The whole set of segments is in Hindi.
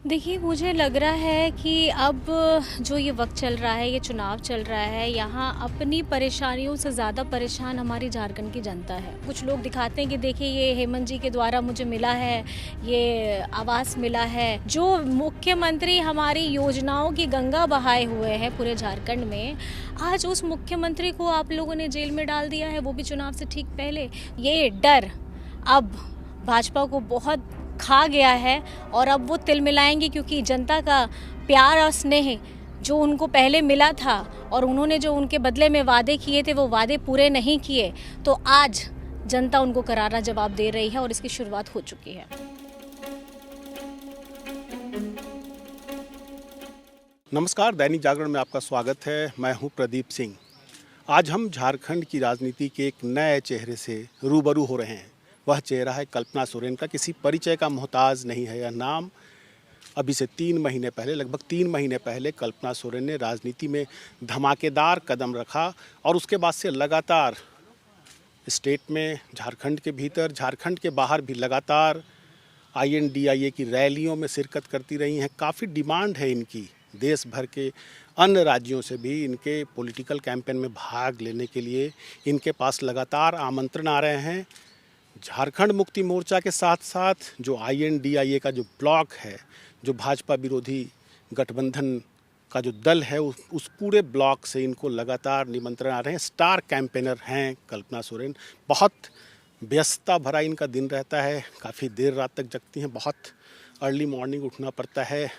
देखिए, मुझे लग रहा है कि अब जो ये वक़्त चल रहा है, ये चुनाव चल रहा है, यहाँ अपनी परेशानियों से ज़्यादा परेशान हमारी झारखंड की जनता है। कुछ लोग दिखाते हैं कि देखिए ये हेमंत जी के द्वारा मुझे मिला है, ये आवास मिला है। जो मुख्यमंत्री हमारी योजनाओं की गंगा बहाए हुए हैं पूरे झारखंड में, आज उस मुख्यमंत्री को आप लोगों ने जेल में डाल दिया है, वो भी चुनाव से ठीक पहले। ये डर अब भाजपा को बहुत खा गया है और अब वो तिलमिलाएंगे, क्योंकि जनता का प्यार और स्नेह जो उनको पहले मिला था और उन्होंने जो उनके बदले में वादे किए थे वो वादे पूरे नहीं किए, तो आज जनता उनको करारा जवाब दे रही है और इसकी शुरुआत हो चुकी है। नमस्कार, दैनिक जागरण में आपका स्वागत है। मैं हूं प्रदीप सिंह। आज हम झारखंड की राजनीति के एक नए चेहरे से रूबरू हो रहे हैं। वह चेहरा है कल्पना सोरेन का। किसी परिचय का मोहताज नहीं है यह नाम। अभी से 3 महीने पहले, लगभग 3 महीने पहले कल्पना सोरेन ने राजनीति में धमाकेदार कदम रखा और उसके बाद से लगातार स्टेट में, झारखंड के भीतर, झारखंड के बाहर भी लगातार INDIA की रैलियों में शिरकत करती रही हैं। काफ़ी डिमांड है इनकी, देश भर के अन्य राज्यों से भी इनके पॉलिटिकल कैंपेन में भाग लेने के लिए इनके पास लगातार आमंत्रण आ रहे हैं। झारखंड मुक्ति मोर्चा के साथ साथ जो INDIA का जो ब्लॉक है, जो भाजपा विरोधी गठबंधन का जो दल है, उस पूरे ब्लॉक से इनको लगातार निमंत्रण आ रहे हैं। स्टार कैंपेनर हैं कल्पना सोरेन। बहुत व्यस्तता भरा इनका दिन रहता है, काफ़ी देर रात तक जगती हैं, बहुत अर्ली मॉर्निंग उठना पड़ता है,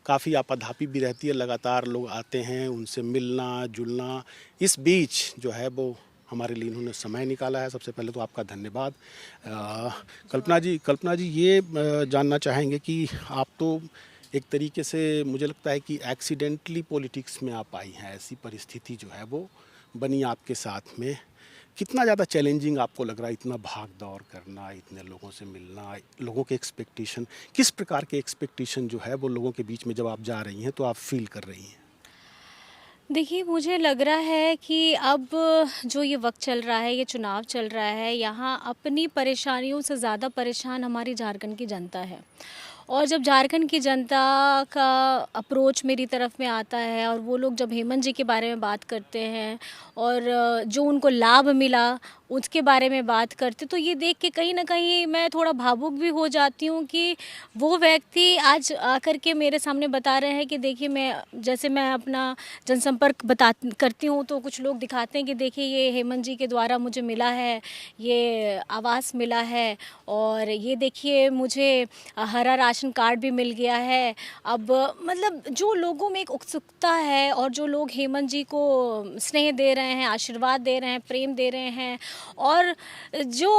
काफ़ी आपाधापी भी रहती है, लगातार लोग आते हैं उनसे मिलना जुलना। इस बीच जो है वो हमारे लिए इन्होंने समय निकाला है। सबसे पहले तो आपका धन्यवाद। कल्पना जी ये जानना चाहेंगे कि आप तो एक तरीके से, मुझे लगता है कि एक्सीडेंटली पॉलिटिक्स में आप आई हैं। ऐसी परिस्थिति जो है वो बनी आपके साथ में। कितना ज़्यादा चैलेंजिंग आपको लग रहा है इतना भाग दौड़ करना, इतने लोगों से मिलना, लोगों के एक्सपेक्टेशन, किस प्रकार के एक्सपेक्टेशन जो है वो लोगों के बीच में जब आप जा रही हैं तो आप फील कर रही हैं? देखिए, मुझे लग रहा है कि अब जो ये वक़्त चल रहा है, ये चुनाव चल रहा है, यहाँ अपनी परेशानियों से ज़्यादा परेशान हमारी झारखंड की जनता है। और जब झारखंड की जनता का अप्रोच मेरी तरफ में आता है और वो लोग जब हेमंत जी के बारे में बात करते हैं और जो उनको लाभ मिला उसके बारे में बात करते, तो ये देख के कहीं ना कहीं मैं थोड़ा भावुक भी हो जाती हूँ कि वो व्यक्ति आज आकर के मेरे सामने बता रहे हैं कि देखिए, मैं अपना जनसंपर्क बता करती हूँ तो कुछ लोग दिखाते हैं कि देखिए ये हेमंत जी के द्वारा मुझे मिला है, ये आवास मिला है, और ये देखिए मुझे हरा राशन कार्ड भी मिल गया है। अब मतलब जो लोगों में एक उत्सुकता है और जो लोग हेमंत जी को स्नेह दे रहे हैं, आशीर्वाद दे रहे हैं, प्रेम दे रहे हैं, और जो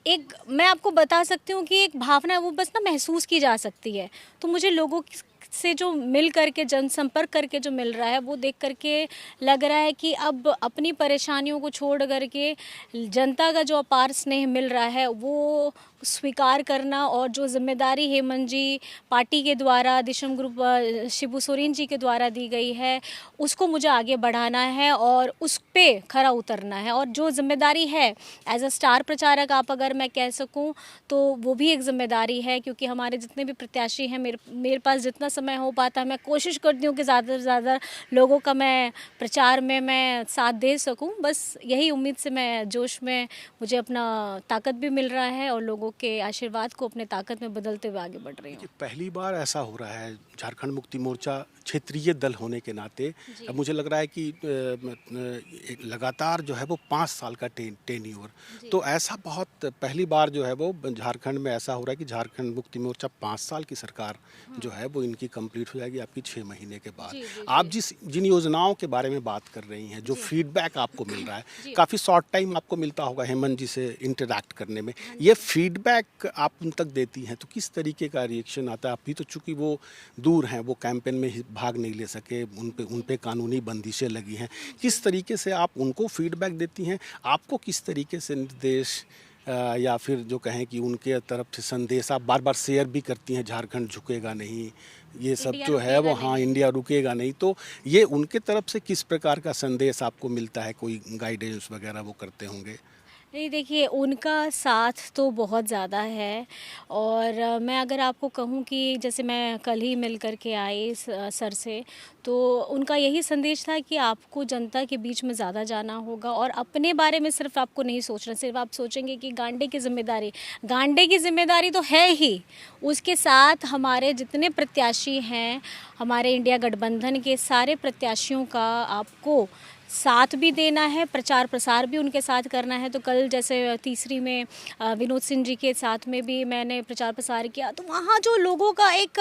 एक मैं आपको बता सकती हूँ कि एक भावना है वो बस ना महसूस की जा सकती है। तो मुझे लोगों से जो मिल करके, जनसंपर्क करके जो मिल रहा है, वो देख करके लग रहा है कि अब अपनी परेशानियों को छोड़ करके जनता का जो अपार स्नेह मिल रहा है वो स्वीकार करना, और जो जिम्मेदारी हेमंत जी पार्टी के द्वारा, दिशम ग्रुप शिबू सोरेन जी के द्वारा दी गई है, उसको मुझे आगे बढ़ाना है और उस पे खरा उतरना है। और जो जिम्मेदारी है एज अ स्टार प्रचारक, आप अगर मैं कह सकूं, तो वो भी एक जिम्मेदारी है, क्योंकि हमारे जितने भी प्रत्याशी हैं, मेरे पास जितना समय हो पाता है मैं कोशिश करती हूँ कि ज़्यादा से ज़्यादा लोगों का मैं प्रचार में मैं साथ दे सकूँ। बस यही उम्मीद से मैं जोश में, मुझे अपना ताकत भी मिल रहा है और लोगों के आशीर्वाद को अपने ताकत में बदलते हुए आगे बढ़ रही हूँ। पहली बार ऐसा हो रहा है झारखंड मुक्ति मोर्चा क्षेत्रीय दल होने के नाते। अब मुझे लग रहा है कि लगातार जो है वो 5 साल का टेन्योर, तो ऐसा बहुत पहली बार जो है वो झारखंड में ऐसा हो रहा है कि झारखंड मुक्ति मोर्चा 5 साल की सरकार जो है वो इनकी कंप्लीट हो जाएगी आपकी 6 महीने के बाद। आप जिन योजनाओं के बारे में बात कर रही हैं, जो फीडबैक आपको मिल रहा है, काफ़ी शॉर्ट टाइम आपको मिलता होगा हेमंत जी से इंटरैक्ट करने में, ये फीडबैक आप उन तक देती हैं तो किस तरीके का रिएक्शन आता है? अभी तो चूंकि वो दूर हैं, वो कैंपेन में भाग नहीं ले सके, उन पे कानूनी बंदिशें लगी हैं, किस तरीके से आप उनको फीडबैक देती हैं? आपको किस तरीके से निर्देश या फिर जो कहें कि उनके तरफ से संदेश आप बार बार शेयर भी करती हैं, झारखंड झुकेगा नहीं, ये सब जो है वो, हाँ, इंडिया रुकेगा नहीं, तो ये उनके तरफ से किस प्रकार का संदेश आपको मिलता है? कोई गाइडेंस वगैरह वो करते होंगे? नहीं देखिए, उनका साथ तो बहुत ज़्यादा है। और मैं अगर आपको कहूँ कि जैसे मैं कल ही मिल कर के आई सर से, तो उनका यही संदेश था कि आपको जनता के बीच में ज़्यादा जाना होगा और अपने बारे में सिर्फ आपको नहीं सोचना। सिर्फ आप सोचेंगे कि गांडे की जिम्मेदारी तो है ही, उसके साथ हमारे जितने प्रत्याशी हैं, हमारे इंडिया गठबंधन के सारे प्रत्याशियों का आपको साथ भी देना है, प्रचार प्रसार भी उनके साथ करना है। तो कल जैसे तीसरी में विनोद सिंह जी के साथ में भी मैंने प्रचार प्रसार किया, तो वहाँ जो लोगों का एक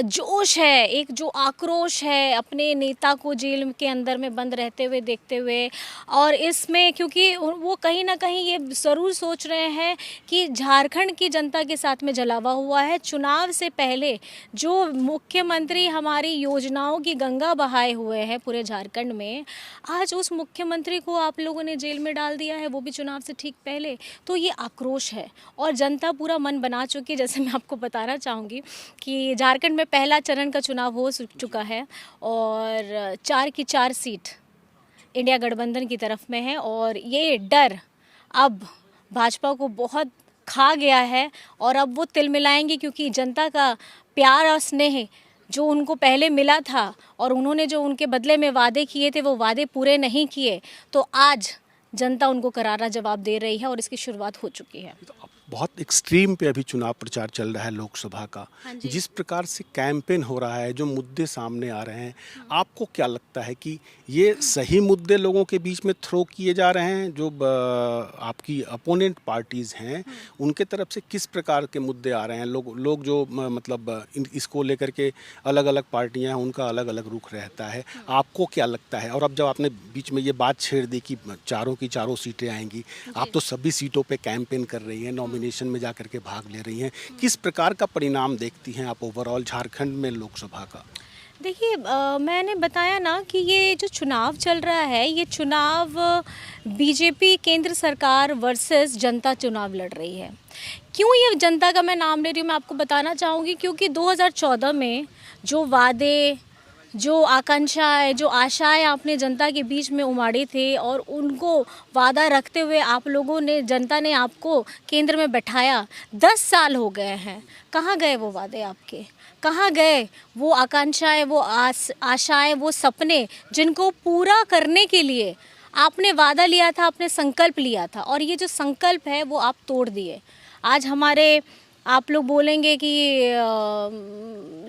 जोश है, एक जो आक्रोश है अपने नेता को जेल के अंदर में बंद रहते हुए देखते हुए, और इसमें क्योंकि वो कहीं ना कहीं ये ज़रूर सोच रहे हैं कि झारखंड की जनता के साथ में जलावा हुआ है। चुनाव से पहले जो मुख्यमंत्री हमारी योजनाओं की गंगा बहाए हुए हैं पूरे झारखंड में, आज उस मुख्यमंत्री को आप लोगों ने जेल में डाल दिया है, वो भी चुनाव से ठीक पहले। तो ये आक्रोश है और जनता पूरा मन बना चुकी है। जैसे मैं आपको बताना चाहूँगी कि झारखंड में पहला चरण का चुनाव हो चुका है और 4 की 4 सीट इंडिया गठबंधन की तरफ में है, और ये डर अब भाजपा को बहुत खा गया है और अब वो तिल मिलाएंगे, क्योंकि जनता का प्यार और स्नेह जो उनको पहले मिला था और उन्होंने जो उनके बदले में वादे किए थे वो वादे पूरे नहीं किए, तो आज जनता उनको करारा जवाब दे रही है और इसकी शुरुआत हो चुकी है। तो अब बहुत एक्सट्रीम पे अभी चुनाव प्रचार चल रहा है लोकसभा का। जिस प्रकार से कैंपेन हो रहा है, जो मुद्दे सामने आ रहे हैं, आपको क्या लगता है कि ये सही मुद्दे लोगों के बीच में थ्रो किए जा रहे हैं? जो आपकी अपोनेंट पार्टीज़ हैं उनके तरफ से किस प्रकार के मुद्दे आ रहे हैं? लोग जो मतलब इसको लेकर के अलग अलग पार्टियां हैं, उनका अलग अलग रुख रहता है। आपको क्या लगता है? और अब जब आपने बीच में ये बात छेड़ दी कि चारों की चारों सीटें आएंगी, आप तो सभी सीटों पे कैंपेन कर रही हैं, नॉमिनेशन में जाकर के भाग ले रही हैं, किस प्रकार का परिणाम देखती हैं आप ओवरऑल झारखंड में लोकसभा का? देखिए, मैंने बताया ना कि ये जो चुनाव चल रहा है, ये चुनाव बीजेपी केंद्र सरकार वर्सेस जनता चुनाव लड़ रही है। क्यों ये जनता का मैं नाम ले रही हूँ, मैं आपको बताना चाहूँगी। क्योंकि 2014 में जो वादे, जो आकांक्षाएं, जो आशाएं आपने जनता के बीच में उमाड़ी थे और उनको वादा रखते हुए आप लोगों ने, जनता ने आपको केंद्र में बैठाया, 10 साल हो गए हैं। कहाँ गए वो वादे आपके? कहाँ गए वो आकांक्षाएं, वो आशाएं, वो सपने जिनको पूरा करने के लिए आपने वादा लिया था, आपने संकल्प लिया था, और ये जो संकल्प है वो आप तोड़ दिए। आज हमारे, आप लोग बोलेंगे कि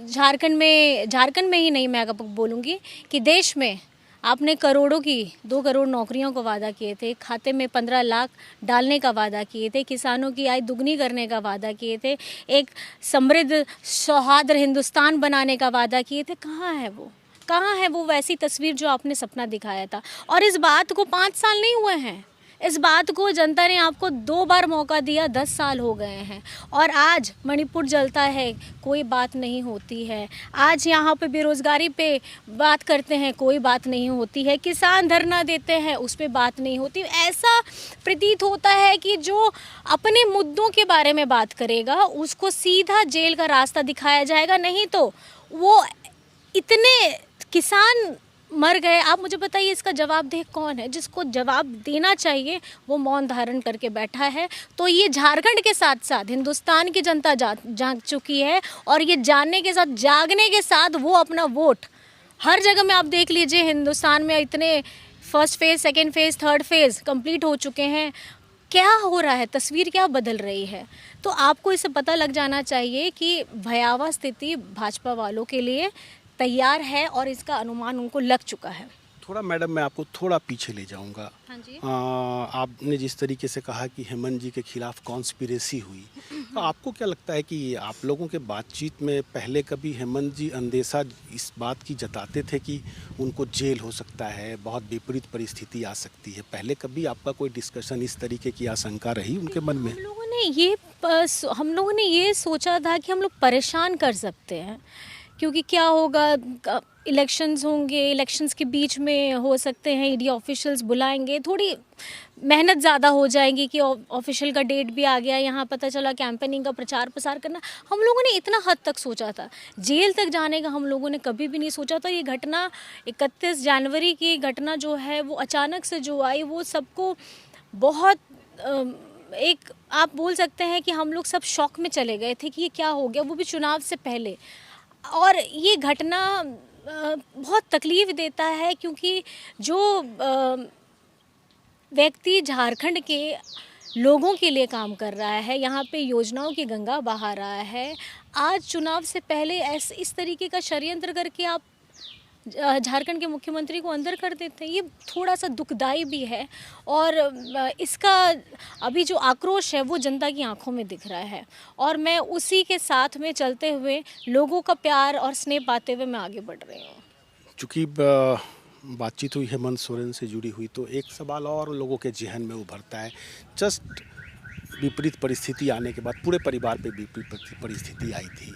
झारखंड में ही नहीं, मैं आपको बोलूँगी कि देश में आपने करोड़ों की 2 करोड़ नौकरियों का वादा किए थे, खाते में 15 लाख डालने का वादा किए थे, किसानों की आय दुगनी करने का वादा किए थे, एक समृद्ध सौहार्द हिंदुस्तान बनाने का वादा किए थे। कहाँ है वो? कहाँ है वो वैसी तस्वीर जो आपने सपना दिखाया था? और इस बात को 5 साल नहीं हुए हैं, इस बात को जनता ने आपको 2 बार मौका दिया, 10 साल हो गए हैं। और आज मणिपुर जलता है, कोई बात नहीं होती है। आज यहाँ पे बेरोज़गारी पे बात करते हैं, कोई बात नहीं होती है। किसान धरना देते हैं, उस पर बात नहीं होती। ऐसा प्रतीत होता है कि जो अपने मुद्दों के बारे में बात करेगा उसको सीधा जेल का रास्ता दिखाया जाएगा, नहीं तो वो इतने किसान मर गए। आप मुझे बताइए, इसका जवाबदेह कौन है? जिसको जवाब देना चाहिए वो मौन धारण करके बैठा है। तो ये झारखंड के साथ साथ हिंदुस्तान की जनता जाग चुकी है, और ये जानने के साथ, जागने के साथ वो अपना वोट हर जगह में, आप देख लीजिए हिंदुस्तान में इतने first phase, second phase, third phase complete हो चुके हैं। क्या हो रहा है, तस्वीर क्या बदल रही है? तो आपको इससे पता लग जाना चाहिए कि भयावह स्थिति भाजपा वालों के लिए तैयार है और इसका अनुमान उनको लग चुका है। थोड़ा मैडम, मैं आपको थोड़ा पीछे ले जाऊंगा। हाँ जी। आपने जिस तरीके से कहा कि हेमंत जी के खिलाफ कॉन्स्पिरेसी हुई, तो आपको क्या लगता है कि आप लोगों के बातचीत में पहले कभी हेमंत जी अंदेशा इस बात की जताते थे कि उनको जेल हो सकता है, बहुत विपरीत परिस्थिति आ सकती है? पहले कभी आपका कोई डिस्कशन, इस तरीके की आशंका रही उनके मन में? हम लोगों ने ये सोचा था कि हम लोग परेशान कर सकते हैं, क्योंकि क्या होगा, इलेक्शंस होंगे, इलेक्शंस के बीच में हो सकते हैं ईडी ऑफिशियल्स बुलाएंगे, थोड़ी मेहनत ज़्यादा हो जाएगी कि ऑफिशियल का डेट भी आ गया, यहाँ पता चला कैंपेनिंग का प्रचार प्रसार करना। हम लोगों ने इतना हद तक सोचा था, जेल तक जाने का हम लोगों ने कभी भी नहीं सोचा था। ये घटना 31 जनवरी की घटना जो है वो अचानक से जो आई, वो सबको बहुत एक आप बोल सकते हैं कि हम लोग सब शॉक में चले गए थे कि ये क्या हो गया, वो भी चुनाव से पहले। और ये घटना बहुत तकलीफ़ देता है, क्योंकि जो व्यक्ति झारखंड के लोगों के लिए काम कर रहा है, यहाँ पे योजनाओं की गंगा बहा रहा है, आज चुनाव से पहले ऐसे इस तरीके का षड्यंत्र करके आप झारखंड के मुख्यमंत्री को अंदर कर देते हैं। ये थोड़ा सा दुखदाई भी है, और इसका अभी जो आक्रोश है वो जनता की आंखों में दिख रहा है, और मैं उसी के साथ में चलते हुए लोगों का प्यार और स्नेह पाते हुए मैं आगे बढ़ रही हूँ। चूँकि बातचीत हुई हेमंत सोरेन से जुड़ी हुई, तो एक सवाल और लोगों के जहन में उभरता है। जस्ट विपरीत परिस्थिति आने के बाद पूरे परिवार पे विपरीत परिस्थिति आई थी,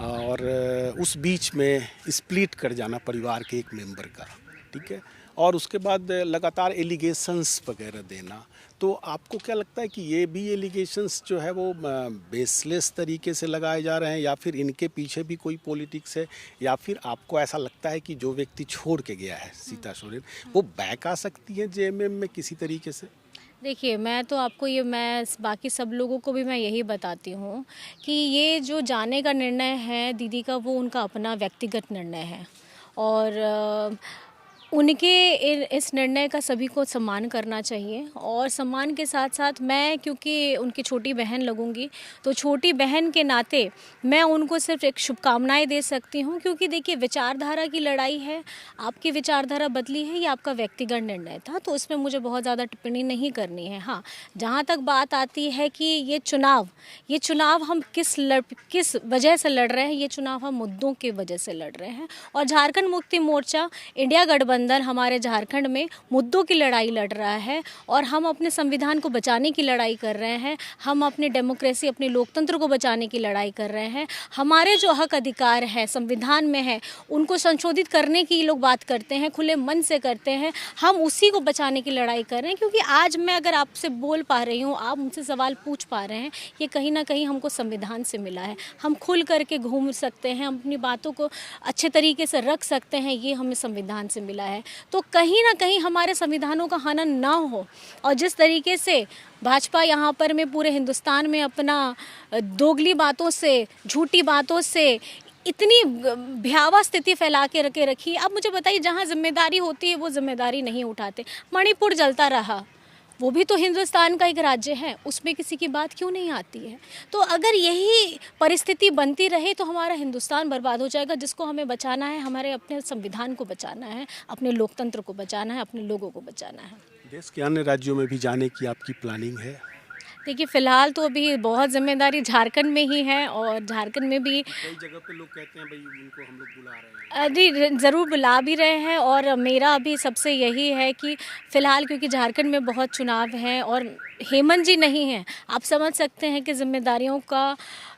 और उस बीच में स्प्लिट कर जाना परिवार के एक मेंबर का, ठीक है, और उसके बाद लगातार एलिगेशंस वगैरह देना। तो आपको क्या लगता है कि ये भी एलिगेशंस जो है वो बेसलेस तरीके से लगाए जा रहे हैं, या फिर इनके पीछे भी कोई पॉलिटिक्स है, या फिर आपको ऐसा लगता है कि जो व्यक्ति छोड़ के गया है सीता सोरेन, वो बैक आ सकती है जेएमएम में किसी तरीके से? देखिए, मैं तो आपको ये, मैं बाकी सब लोगों को भी मैं यही बताती हूँ कि ये जो जाने का निर्णय है दीदी का, वो उनका अपना व्यक्तिगत निर्णय है, और उनके इस निर्णय का सभी को सम्मान करना चाहिए। और सम्मान के साथ साथ मैं, क्योंकि उनकी छोटी बहन लगूंगी, तो छोटी बहन के नाते मैं उनको सिर्फ एक शुभकामनाएं दे सकती हूं, क्योंकि देखिए विचारधारा की लड़ाई है, आपकी विचारधारा बदली है, ये आपका व्यक्तिगत निर्णय था, तो उसमें मुझे बहुत ज़्यादा टिप्पणी नहीं करनी है। हाँ, जहाँ तक बात आती है कि ये चुनाव हम किस वजह से लड़ रहे हैं, ये चुनाव हम मुद्दों की वजह से लड़ रहे हैं, और झारखंड मुक्ति मोर्चा, इंडिया गठबंधन हमारे झारखंड में मुद्दों की लड़ाई लड़ रहा है, और हम अपने संविधान को बचाने की लड़ाई कर रहे हैं, हम अपनी डेमोक्रेसी, अपने लोकतंत्र को बचाने की लड़ाई कर रहे हैं। हमारे जो हक अधिकार है संविधान में है, उनको संशोधित करने की लोग बात करते हैं, खुले मन से करते हैं, हम उसी को बचाने की लड़ाई कर रहे हैं। क्योंकि आज मैं अगर आपसे बोल पा रही हूँ, आप मुझसे सवाल पूछ पा रहे हैं, ये कहीं ना कहीं हमको संविधान से मिला है। हम खुल करके घूम सकते हैं, हम अपनी बातों को अच्छे तरीके से रख सकते हैं, ये हमें संविधान से मिला है। तो कहीं ना कहीं हमारे संविधानों का हनन ना हो, और जिस तरीके से भाजपा यहाँ पर में पूरे हिंदुस्तान में अपना दोगली बातों से, झूठी बातों से इतनी भयावह स्थिति फैला के रखी। अब मुझे बताइए, जहाँ जिम्मेदारी होती है वो जिम्मेदारी नहीं उठाते। मणिपुर जलता रहा, वो भी तो हिंदुस्तान का एक राज्य है, उसमें किसी की बात क्यों नहीं आती है? तो अगर यही परिस्थिति बनती रहे तो हमारा हिंदुस्तान बर्बाद हो जाएगा, जिसको हमें बचाना है, हमारे अपने संविधान को बचाना है, अपने लोकतंत्र को बचाना है, अपने लोगों को बचाना है। देश के अन्य राज्यों में भी जाने की आपकी प्लानिंग है? देखिए, फ़िलहाल तो अभी बहुत जिम्मेदारी झारखंड में ही है, और झारखंड में भी कई जगह पे लोग कहते हैं भाई उनको हम लोग बुला रहे हैं। जी ज़रूर बुला भी रहे हैं, और मेरा अभी सबसे यही है कि फ़िलहाल, क्योंकि झारखंड में बहुत चुनाव हैं और हेमंत जी नहीं हैं, आप समझ सकते हैं कि जिम्मेदारियों का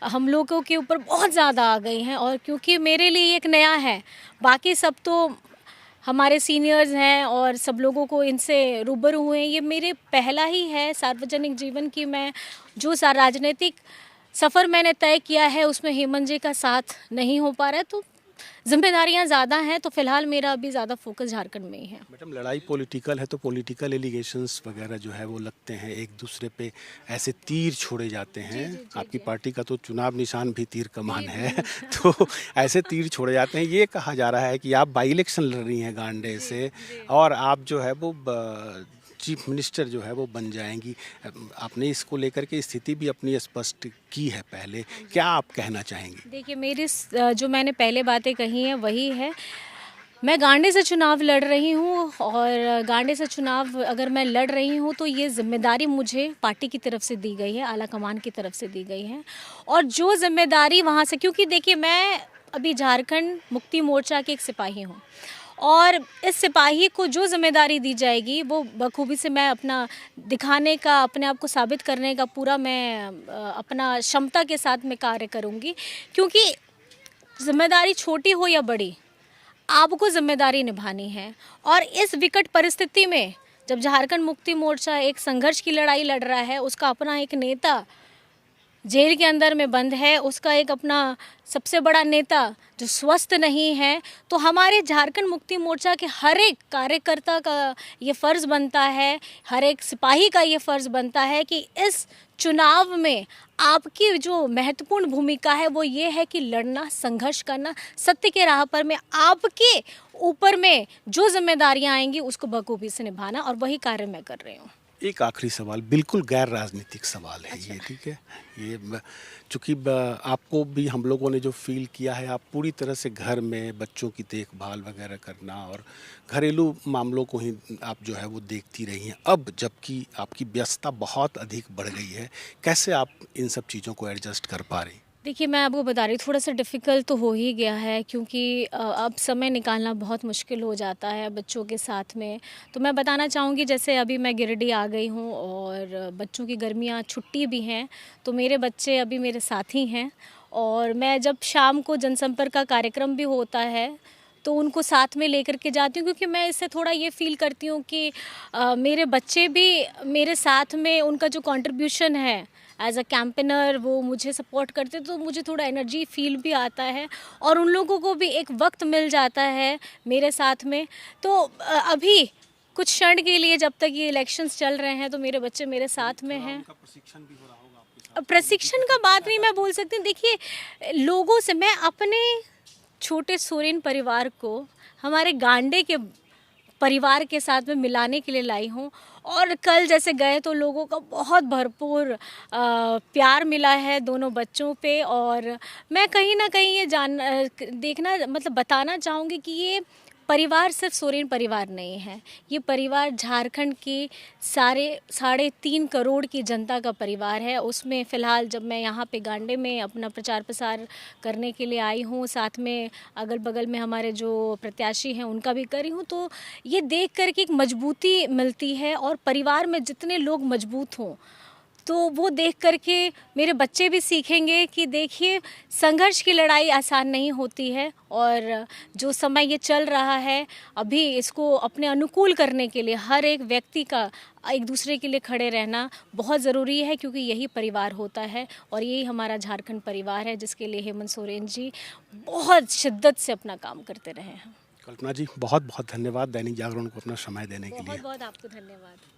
हम लोगों के ऊपर बहुत ज़्यादा आ गई हैं। और क्योंकि मेरे लिए एक नया है, बाकी सब तो हमारे सीनियर्स हैं और सब लोगों को इनसे रूबरू हुए हैं, ये मेरे पहला ही है सार्वजनिक जीवन की, मैं जो राजनीतिक सफ़र मैंने तय किया है उसमें हेमंत जी का साथ नहीं हो पा रहा है, तो जिम्मेदारियां ज़्यादा हैं। तो फिलहाल मेरा अभी ज़्यादा फोकस झारखंड में ही है। मैडम, लड़ाई पॉलिटिकल है तो पॉलिटिकल एलिगेशंस वगैरह जो है वो लगते हैं, एक दूसरे पे ऐसे तीर छोड़े जाते हैं। आपकी पार्टी का तो चुनाव निशान भी तीर कमान है तो ऐसे तीर छोड़े जाते हैं। ये कहा जा रहा है कि आप बाई इलेक्शन लड़ रही हैं गांडे से, और आप जो है वो चीफ मिनिस्टर जो है वो बन जाएंगी। आपने इसको लेकर के स्थिति भी अपनी स्पष्ट की है पहले, क्या आप कहना चाहेंगी? देखिए, मेरी जो मैंने पहले बातें कही हैं वही है, मैं गांडे से चुनाव लड़ रही हूँ, और गांडे से चुनाव अगर मैं लड़ रही हूँ तो ये जिम्मेदारी मुझे पार्टी की तरफ से दी गई है, आला कमान की तरफ से दी गई है। और जो जिम्मेदारी वहाँ से, क्योंकि देखिए मैं अभी झारखंड मुक्ति मोर्चा की एक सिपाही हूँ, और इस सिपाही को जो जिम्मेदारी दी जाएगी वो बखूबी से मैं अपना दिखाने का, अपने आप को साबित करने का पूरा मैं अपना क्षमता के साथ में कार्य करूँगी। क्योंकि जिम्मेदारी छोटी हो या बड़ी, आपको जिम्मेदारी निभानी है। और इस विकट परिस्थिति में जब झारखंड मुक्ति मोर्चा एक संघर्ष की लड़ाई लड़ रहा है, उसका अपना एक नेता जेल के अंदर में बंद है, उसका एक अपना सबसे बड़ा नेता जो स्वस्थ नहीं है, तो हमारे झारखंड मुक्ति मोर्चा के हर एक कार्यकर्ता का ये फ़र्ज़ बनता है, हर एक सिपाही का ये फ़र्ज़ बनता है कि इस चुनाव में आपकी जो महत्वपूर्ण भूमिका है वो ये है कि लड़ना, संघर्ष करना, सत्य के राह पर में आपके ऊपर में जो जिम्मेदारियां आएंगी उसको बखूबी से निभाना, और वही कार्य मैं कर रही हूँ। एक आखिरी सवाल, बिल्कुल गैर राजनीतिक सवाल है। अच्छा। ये ठीक है। चूँकि आपको भी हम लोगों ने जो फील किया है, आप पूरी तरह से घर में बच्चों की देखभाल वगैरह करना और घरेलू मामलों को ही आप जो है वो देखती रही हैं। अब जबकि आपकी व्यस्तता बहुत अधिक बढ़ गई है, कैसे आप इन सब चीज़ों को एडजस्ट कर पा रही? देखिए, मैं आपको बता रही हूँ, थोड़ा सा डिफ़िकल्ट तो हो ही गया है, क्योंकि अब समय निकालना बहुत मुश्किल हो जाता है बच्चों के साथ में। तो मैं बताना चाहूँगी, जैसे अभी मैं गिरिडीह आ गई हूँ और बच्चों की गर्मियाँ छुट्टी भी हैं, तो मेरे बच्चे अभी मेरे साथ ही हैं। और मैं जब शाम को जनसंपर्क का कार्यक्रम भी होता है तो उनको साथ में लेकर के जाती हूँ, क्योंकि मैं इससे थोड़ा ये फ़ील करती हूँ कि मेरे बच्चे भी मेरे साथ में, उनका जो कंट्रीब्यूशन है एज अ कैंपेनर, वो मुझे सपोर्ट करते, तो मुझे थोड़ा एनर्जी फील भी आता है और उन लोगों को भी एक वक्त मिल जाता है मेरे साथ में। तो अभी कुछ क्षण के लिए, जब तक ये इलेक्शंस चल रहे हैं, तो मेरे बच्चे मेरे साथ में हैं। प्रशिक्षण भी हो रहा होगा आपके साथ? प्रशिक्षण का बात नहीं मैं बोल सकती। देखिए, लोगों से मैं अपने छोटे सोरेन परिवार को हमारे गांडे के परिवार के साथ में मिलाने के लिए लाई हूँ। और कल जैसे गए तो लोगों का बहुत भरपूर प्यार मिला है दोनों बच्चों पे। और मैं कहीं ना कहीं ये देखना, मतलब बताना चाहूँगी कि ये परिवार सिर्फ सोरेन परिवार नहीं है, ये परिवार झारखंड की सारे 3.5 करोड़ की जनता का परिवार है। उसमें फ़िलहाल जब मैं यहाँ पे गांडे में अपना प्रचार प्रसार करने के लिए आई हूँ, साथ में अगल बगल में हमारे जो प्रत्याशी हैं उनका भी करी हूँ, तो ये देख कर के एक मजबूती मिलती है। और परिवार में जितने लोग मजबूत हों, तो वो देख कर के मेरे बच्चे भी सीखेंगे कि देखिए, संघर्ष की लड़ाई आसान नहीं होती है। और जो समय ये चल रहा है अभी, इसको अपने अनुकूल करने के लिए हर एक व्यक्ति का एक दूसरे के लिए खड़े रहना बहुत ज़रूरी है, क्योंकि यही परिवार होता है और यही हमारा झारखंड परिवार है, जिसके लिए हेमंत सोरेन जी बहुत शिद्दत से अपना काम करते रहे हैं। कल्पना जी, बहुत बहुत धन्यवाद दैनिक जागरण को अपना समय देने के लिए। बहुत बहुत आपको धन्यवाद।